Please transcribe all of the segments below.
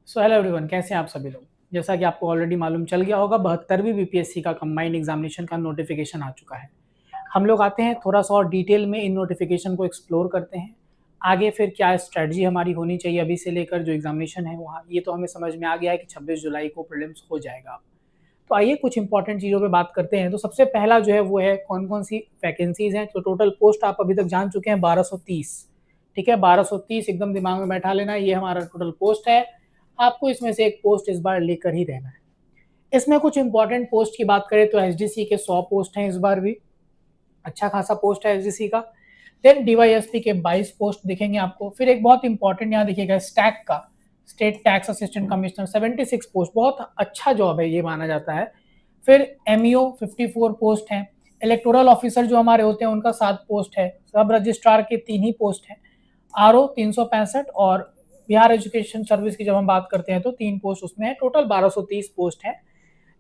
So hello everyone, कैसे हैं आप सभी लोग। जैसा कि आपको ऑलरेडी मालूम चल गया होगा, 72वीं बीपीएससी का कंबाइंड एग्जामिनेशन का नोटिफिकेशन आ चुका है। हम लोग आते हैं थोड़ा सा और डिटेल में इन नोटिफिकेशन को एक्सप्लोर करते हैं। आगे फिर क्या स्ट्रेटजी हमारी होनी चाहिए अभी से लेकर जो एग्जामिनेशन है वहाँ, ये तो हमें समझ में आ गया है कि 26 जुलाई को प्रीलिम्स हो जाएगा। तो आइए कुछ इंपॉर्टेंट चीज़ों पे बात करते हैं। तो सबसे पहला जो है वो है कौन कौन सी वैकेंसीज हैं। तो टोटल पोस्ट आप अभी तक जान चुके हैं 1230। ठीक है, 1230 एकदम दिमाग में बैठा लेना, ये हमारा टोटल पोस्ट है। आपको इसमें से एक पोस्ट इस बार लेकर ही रहना है। इसमें कुछ इंपॉर्टेंट पोस्ट की बात करें तो एसडीसी के 100 पोस्ट हैं इस बार भी, अच्छा खासा पोस्ट है एसडीसी का। देन डीवाईएसपी के 22 पोस्ट दिखेंगे आपको। फिर एक बहुत इंपॉर्टेंट यहाँ दिखेगा स्टैक का, state tax assistant commissioner, 76 post, बहुत अच्छा जॉब है ये माना जाता है। फिर एमईओ 54 पोस्ट हैं। इलेक्टोरल ऑफिसर जो हमारे होते हैं उनका 7 पोस्ट है। सब रजिस्ट्रार के 3 ही पोस्ट हैं। आरओ 365 और बिहार एजुकेशन सर्विस की जब हम बात करते हैं तो 3 पोस्ट उसमें है। टोटल 1230 पोस्ट है।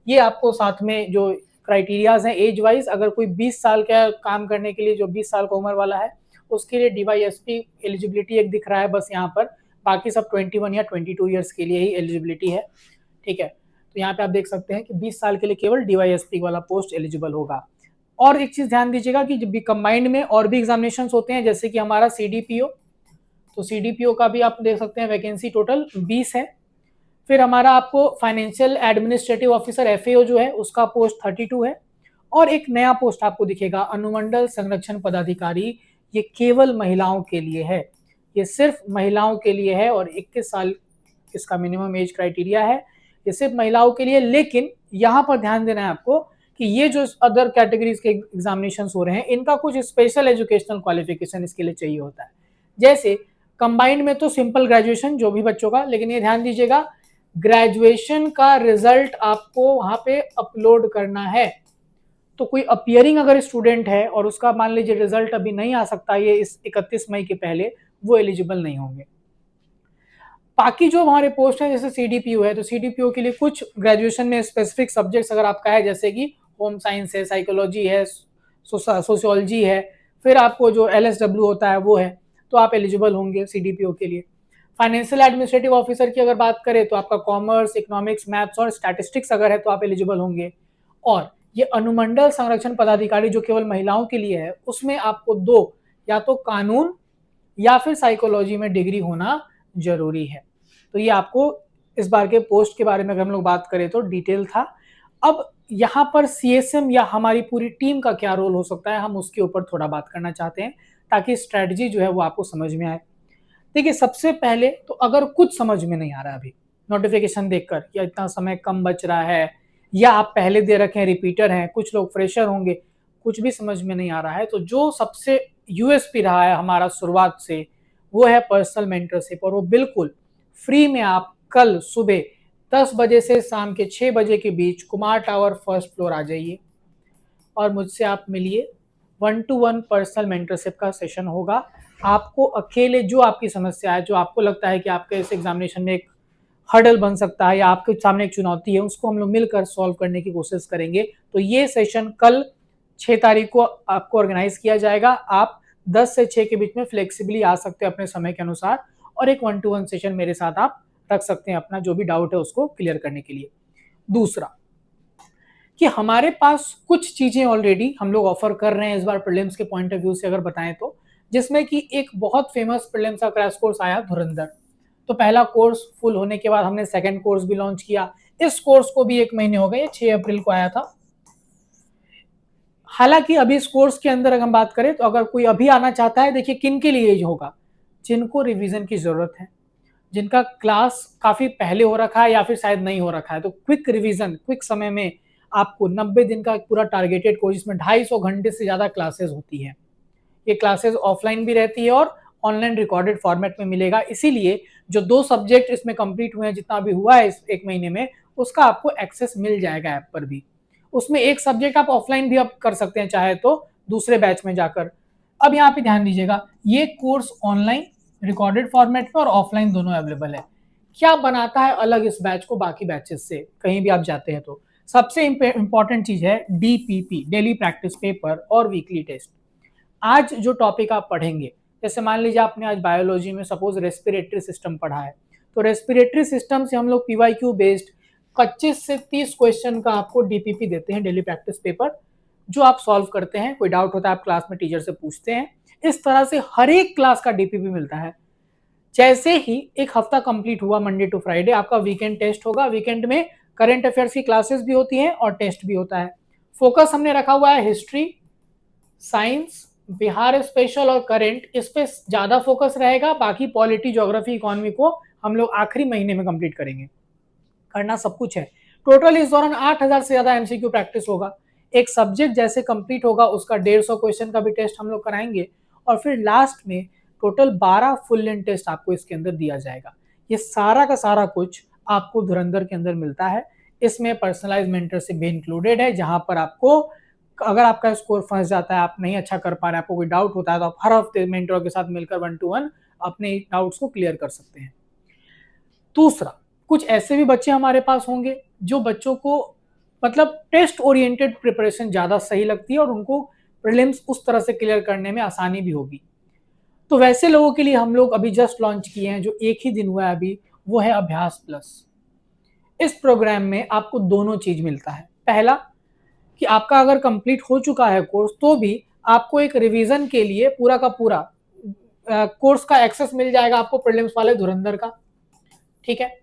ये आपको साथ में जो क्राइटेरियाज हैं एज वाइज, अगर कोई 20 साल का काम करने के लिए, जो 20 साल का उम्र वाला है उसके लिए डीवाईएसपी एलिजिबिलिटी एक दिख रहा है बस यहाँ पर। बाकी सब 21 या 22 ईयर्स के लिए ही एलिजिबिलिटी है। ठीक है, तो यहाँ पे आप देख सकते हैं कि 20 साल के लिए केवल डीवाईएसपी वाला पोस्ट एलिजिबल होगा। और एक चीज ध्यान दीजिएगा कि जब भी कंबाइंड में और भी एग्जामिनेशन होते हैं जैसे कि हमारा सीडीपीओ, तो सीडीपीओ का भी आप देख सकते हैं वैकेंसी टोटल 20 है। फिर हमारा आपको फाइनेंशियल एडमिनिस्ट्रेटिव ऑफिसर एफएओ जो है उसका पोस्ट 32 है। और एक नया पोस्ट आपको दिखेगा अनुमंडल संरक्षण पदाधिकारी, ये केवल महिलाओं के लिए है, ये सिर्फ महिलाओं के लिए है और 21 साल इसका मिनिमम एज क्राइटेरिया है। ये सिर्फ महिलाओं के लिए, लेकिन यहाँ पर ध्यान देना है आपको कि ये जो अदर कैटेगरीज के एग्जामिनेशन हो रहे हैं इनका कुछ स्पेशल एजुकेशनल क्वालिफिकेशन इसके लिए चाहिए होता है। जैसे कंबाइंड में तो सिंपल ग्रेजुएशन जो भी बच्चों का, लेकिन ये ध्यान दीजिएगा ग्रेजुएशन का रिजल्ट आपको वहां पे अपलोड करना है। तो कोई अपियरिंग अगर स्टूडेंट है और उसका मान लीजिए रिजल्ट अभी नहीं आ सकता ये इस 31 मई के पहले, वो एलिजिबल नहीं होंगे। बाकी जो हमारे पोस्ट है जैसे सीडीपीओ है, तो सीडीपीओ के लिए कुछ ग्रेजुएशन में स्पेसिफिक सब्जेक्ट्स अगर आपका है जैसे कि होम साइंस है, साइकोलॉजी है, सोशियोलॉजी है, फिर आपको जो एलएसडब्ल्यू होता है वो है, तो आप एलिजिबल होंगे सीडीपीओ के लिए। फाइनेंशियल एडमिनिस्ट्रेटिव ऑफिसर की अगर बात करें तो आपका कॉमर्स, इकोनॉमिक्स, मैथ्स और स्टैटिस्टिक्स अगर है तो आप एलिजिबल होंगे। और ये अनुमंडल संरक्षण पदाधिकारी जो केवल महिलाओं के लिए है उसमें आपको 2 या तो कानून या फिर साइकोलॉजी में डिग्री होना जरूरी है। तो ये आपको इस बार के पोस्ट के बारे में अगर हम लोग बात करें तो डिटेल था। अब यहाँ पर सीएसएम या हमारी पूरी टीम का क्या रोल हो सकता है, हम उसके ऊपर थोड़ा बात करना चाहते हैं ताकि स्ट्रेटजी जो है वो आपको समझ में आए। देखिए, सबसे पहले तो अगर कुछ समझ में नहीं आ रहा अभी नोटिफिकेशन देखकर, या इतना समय कम बच रहा है, या आप पहले दे रखे हैं, रिपीटर हैं, कुछ लोग फ्रेशर होंगे, कुछ भी समझ में नहीं आ रहा है, तो जो सबसे यूएसपी रहा है हमारा शुरुआत से वो है पर्सनल मेंटरशिप। और वो बिल्कुल फ्री में आप कल सुबह 10 बजे से शाम के 6 बजे के बीच कुमार टावर फर्स्ट फ्लोर आ जाइए और मुझसे आप मिलिए। 1-to-1 पर्सनल मेंटरशिप का सेशन होगा। आपको अकेले जो आपकी समस्या है, जो आपको लगता है कि आपके इस एग्जामिनेशन में एक हर्डल बन सकता है या आपके सामने एक चुनौती है, उसको हम लोग मिलकर सॉल्व करने की कोशिश करेंगे। तो ये सेशन कल 6 तारीख को आपको ऑर्गेनाइज किया जाएगा। आप 10 से 6 के बीच में फ्लेक्सिबली आ सकते हैं अपने समय के अनुसार, और एक 1-to-1 सेशन मेरे साथ आप रख सकते हैं अपना जो भी डाउट है उसको क्लियर करने के लिए। दूसरा कि हमारे पास कुछ चीजें ऑलरेडी हम लोग ऑफर कर रहे हैं इस बार प्रीलिम्स के पॉइंट ऑफ व्यू से अगर बताएं तो, जिसमें कि एक बहुत फेमस प्रीलिम्स का क्रैश कोर्स आया धुरंधर। तो पहला कोर्स फुल होने के बाद हमने सेकंड कोर्स भी लॉन्च किया। इस कोर्स को भी 1 महीने हो गए, 6 अप्रैल को आया था। हालांकि अभी इस कोर्स के अंदर अगर हम बात करें तो अगर कोई अभी आना चाहता है, देखिए किन के लिए होगा, जिनको रिवीजन की जरूरत है, जिनका क्लास काफी पहले हो रखा है या फिर शायद नहीं हो रखा है, तो क्विक रिवीजन क्विक समय में आपको 90 दिन का पूरा टारगेटेड कोर्स जिसमें 250 घंटे से ज्यादा क्लासेस होती है। ये क्लासेस ऑफलाइन भी रहती है और ऑनलाइन रिकॉर्डेड फॉर्मेट में मिलेगा। इसीलिए जो 2 सब्जेक्ट इसमें कंप्लीट हुए हैं, जितना भी हुआ है इस 1 महीने में, उसका आपको एक्सेस मिल जाएगा ऐप पर भी। उसमें एक सब्जेक्ट आप ऑफलाइन भी आप कर सकते हैं चाहे तो दूसरे बैच में जाकर। अब यहाँ पे ध्यान दीजिएगा, ये कोर्स ऑनलाइन रिकॉर्डेड फॉर्मेट में और ऑफलाइन दोनों अवेलेबल है। क्या बनाता है अलग इस बैच को बाकी बैचेस से, कहीं भी आप जाते हैं तो सबसे इंपॉर्टेंट चीज है डीपीपी, डेली प्रैक्टिस पेपर और वीकली टेस्ट। आज जो टॉपिक आप पढ़ेंगे, जैसे मान लीजिए आपने आज बायोलॉजी में सपोज रेस्पिरेटरी सिस्टम पढ़ा है, तो रेस्पिरेटरी सिस्टम से हम लोग PYQ बेस्ड 25 से 30 क्वेश्चन का आपको DPP देते हैं, डेली प्रैक्टिस पेपर, जो आप सॉल्व करते हैं। कोई डाउट होता है आप क्लास में टीचर से पूछते हैं। इस तरह से हर एक क्लास का DPP मिलता है। जैसे ही एक हफ्ता कंप्लीट हुआ, मंडे टू फ्राइडे आपका वीकेंड टेस्ट होगा। वीकेंड में करंट अफेयर्स की क्लासेस भी होती हैं और टेस्ट भी होता है। फोकस हमने रखा हुआ है हिस्ट्री, साइंस, बिहार स्पेशल और करंट, इस पे ज्यादा फोकस रहेगा। बाकी पॉलिटी, ज्योग्राफी, इकोनॉमी को हम लोग आखिरी महीने में कंप्लीट करेंगे। करना सब कुछ है। टोटल इस दौरान 8000 से ज्यादा MCQ प्रैक्टिस होगा। एक सब्जेक्ट जैसे कंप्लीट होगा उसका 150 क्वेश्चन का भी टेस्ट हम लोग कराएंगे और फिर लास्ट में टोटल 12 फुल लेंथ टेस्ट आपको इसके अंदर दिया जाएगा। ये सारा का सारा कुछ आपको धुरंधर के अंदर मिलता है। इसमें पर्सनलाइज मेंटरशिप भी इंक्लूडेड है, जहां पर आपको अगर आपका स्कोर फंस जाता है, आप नहीं अच्छा कर पा रहे हैं, आपको कोई डाउट होता है, तो आप हर हफ्ते मेंटर के साथ मिलकर 1 to 1 अपने डाउट्स को क्लियर कर सकते हैं। दूसरा, कुछ ऐसे भी बच्चे हमारे पास होंगे जो बच्चों को मतलब टेस्ट ओरिएंटेड प्रिपरेशन ज़्यादा सही लगती है और उनको प्रीलिम्स उस तरह से क्लियर करने में आसानी भी होगी। तो वैसे लोगों के लिए हम लोग अभी जस्ट लॉन्च किए हैं, जो एक ही दिन हुआ है अभी, वो है अभ्यास प्लस। इस प्रोग्राम में आपको दोनों चीज मिलता है। पहला कि आपका अगर कंप्लीट हो चुका है कोर्स तो भी आपको एक रिवीजन के लिए पूरा का पूरा कोर्स का एक्सेस मिल जाएगा आपको, प्रीलिम्स वाले धुरंधर का, ठीक है।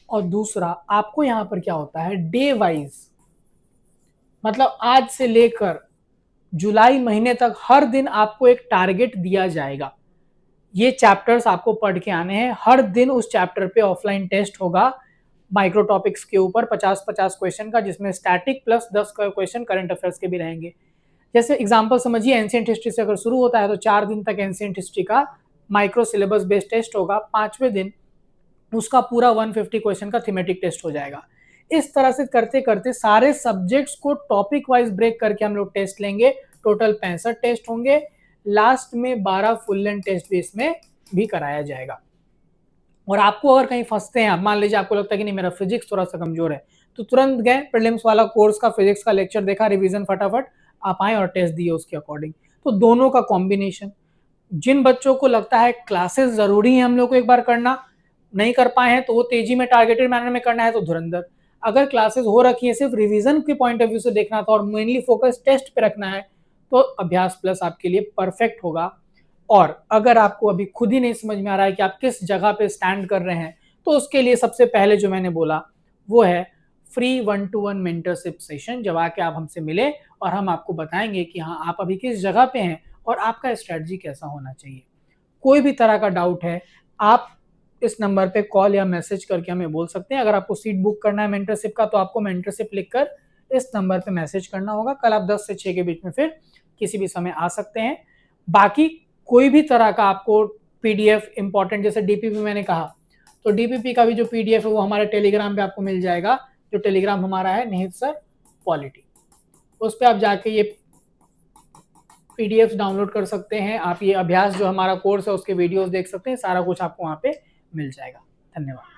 और दूसरा, आपको यहां पर क्या होता है, डे वाइज, मतलब आज से लेकर जुलाई महीने तक हर दिन आपको एक टारगेट दिया जाएगा। ये चैप्टर्स आपको पढ़ के आने हैं। हर दिन उस चैप्टर पे ऑफलाइन टेस्ट होगा माइक्रो टॉपिक्स के ऊपर 50-50 क्वेश्चन का, जिसमें static plus 10 question current affairs के भी रहेंगे। जैसे एग्जांपल समझिए, एंशिएंट हिस्ट्री से अगर शुरू होता है तो 4 दिन तक एंशिएंट हिस्ट्री का माइक्रो सिलेबस बेस्ड टेस्ट होगा। 5वें दिन उसका पूरा 150 क्वेश्चन का थीमेटिक टेस्ट हो जाएगा। इस तरह से करते करते सारे सब्जेक्ट्स को टॉपिक वाइज ब्रेक करके हम लोग टेस्ट लेंगे। टोटल 65 टेस्ट होंगे। लास्ट में 12 फुल लेंथ टेस्ट भी इसमें भी कराया जाएगा। और आपको अगर कहीं फंसते हैं, मान लीजिए आपको लगता है कि नहीं मेरा फिजिक्स थोड़ा सा कमजोर है, तो तुरंत गए प्रीलिम्स वाला कोर्स का फिजिक्स का लेक्चर देखा, रिवीजन फटाफट आप आए और टेस्ट दिए उसके अकॉर्डिंग। तो दोनों का कॉम्बिनेशन, जिन बच्चों को लगता है क्लासेस जरूरी है हम लोग को एक बार करना, नहीं कर पाए हैं तो वो तेजी में टारगेटेड मैनर में करना है तो धुरंधर। अगर क्लासेस हो रखी है, सिर्फ रिवीजन के पॉइंट ऑफ व्यू से देखना था और मेनली फोकस टेस्ट पे रखना है, तो अभ्यास प्लस आपके लिए परफेक्ट होगा। और अगर आपको अभी खुद ही नहीं समझ में आ रहा है कि आप किस जगह पे स्टैंड कर रहे हैं, तो उसके लिए सबसे पहले जो मैंने बोला वो है फ्री 1 to 1 मेंटरशिप सेशन। जब आके आप हमसे मिले और हम आपको बताएंगे कि हाँ आप अभी किस जगह पे हैं और आपका स्ट्रेटजी कैसा होना चाहिए। कोई भी तरह का डाउट है आप इस नंबर पे कॉल या मैसेज करके हमें बोल सकते हैं। अगर आपको सीट बुक करना है मेंटरशिप का, तो आपको मेंटरशिप लिखकर इस नंबर पे मैसेज करना होगा। कल आप 10 से 6 के बीच में फिर किसी भी समय आ सकते हैं। बाकी कोई भी तरह का आपको पीडीएफ इंपॉर्टेंट, जैसे डीपीपी मैंने कहा, तो डीपीपी का भी जो पीडीएफ है वो हमारे टेलीग्राम पे आपको मिल जाएगा। जो टेलीग्राम हमारा है निहित सर पॉलिटी, उस पर आप जाके ये पीडीएफ डाउनलोड कर सकते हैं। आप ये अभ्यास जो हमारा कोर्स है उसके वीडियोस देख सकते हैं। सारा कुछ आपको वहाँ पे मिल जाएगा। धन्यवाद।